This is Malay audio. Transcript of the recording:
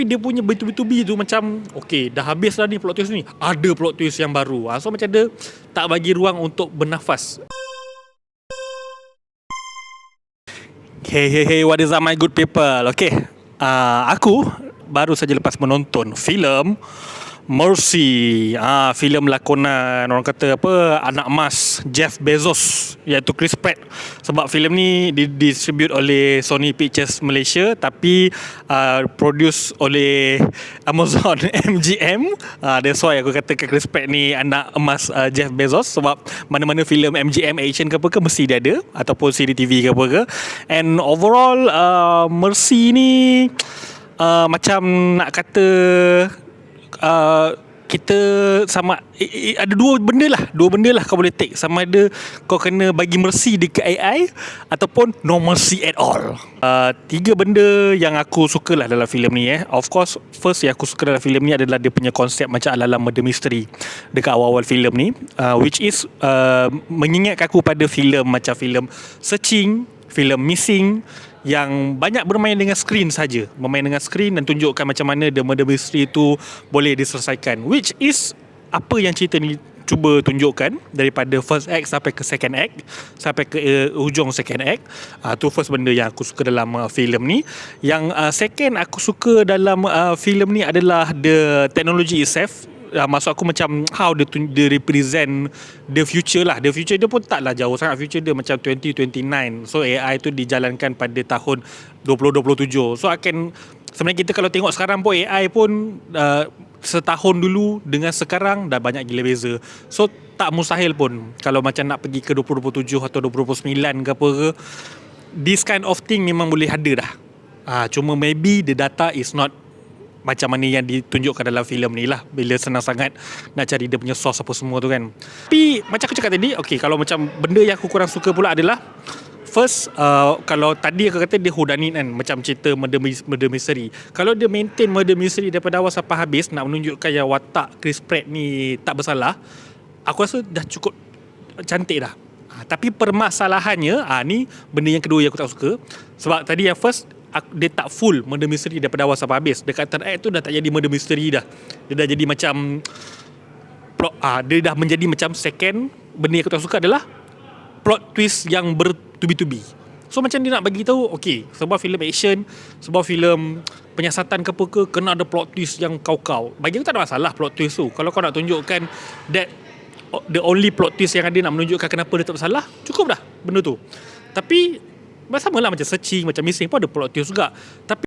dia punya bertubi-tubi tu macam okay, dah habis dah ni plot twist ni, ada plot twist yang baru. So macam dia tak bagi ruang untuk bernafas. Hey, what is up my good people? Okay, aku baru saja lepas menonton filem Mercy, filem lakonan orang kata apa, anak emas Jeff Bezos, iaitu Chris Pratt. Sebab filem ni didistribute oleh Sony Pictures Malaysia, tapi produce oleh Amazon MGM. That's why aku kata Chris Pratt ni anak emas Jeff Bezos. Sebab mana-mana filem MGM action ke apa ke mesti dia ada, ataupun siri TV ke apa ke. And overall Mercy ni macam nak kata kita sama ada dua benda lah kau boleh take. Sama ada kau kena bagi mercy dekat AI ataupun no mercy at all. Tiga benda yang aku suka lah dalam filem ni. Of course, first yang aku suka dalam filem ni adalah dia punya konsep macam ala-ala murder mystery dekat awal-awal filem ni, which is mengingatkan aku pada filem macam filem Searching, filem Missing, yang banyak bermain dengan skrin saja, bermain dengan skrin dan tunjukkan macam mana the murder mystery tu boleh diselesaikan, which is apa yang cerita ni cuba tunjukkan daripada first act sampai ke second act, sampai ke hujung second act. Tu first benda yang aku suka dalam filem ni. Yang second aku suka dalam filem ni adalah the technology itself. Maksud aku macam how dia represent the future lah. The future dia pun taklah jauh sangat. Future dia macam 2029. So AI tu dijalankan pada tahun 2027. So sebenarnya kita kalau tengok sekarang pun AI pun setahun dulu dengan sekarang dah banyak gila beza. So tak mustahil pun kalau macam nak pergi ke 2027 atau 2029 ke apa ke, this kind of thing memang boleh ada dah. Cuma maybe the data is not macam mana yang ditunjukkan dalam filem ni lah, bila senang sangat nak cari dia punya source apa semua tu kan. Tapi macam aku cakap tadi, okay, kalau macam benda yang aku kurang suka pula adalah first, kalau tadi aku kata dia whodunit kan, macam cerita murder mystery. Kalau dia maintain murder mystery daripada awal sampai habis, nak menunjukkan yang watak Chris Pratt ni tak bersalah, aku rasa dah cukup cantik dah. Tapi permasalahannya, ni benda yang kedua yang aku tak suka. Sebab tadi yang first, dia tak full murder mystery daripada awal sampai habis. Dekat third act tu dah tak jadi murder mystery dah. Dia dah jadi macam plot, dia dah menjadi macam second. Benda yang aku tak suka adalah plot twist yang bertubi-tubi. So macam dia nak bagi tahu, okay, sebuah filem action, sebuah filem penyiasatan ke apa ke, kena ada plot twist yang kau-kau. Bagi aku tak ada masalah plot twist tu. Kalau kau nak tunjukkan that the only plot twist yang ada nak menunjukkan kenapa dia tak bersalah, cukup dah benda tu. Tapi sama lah macam Searching, macam Missing pun ada plot twist juga. Tapi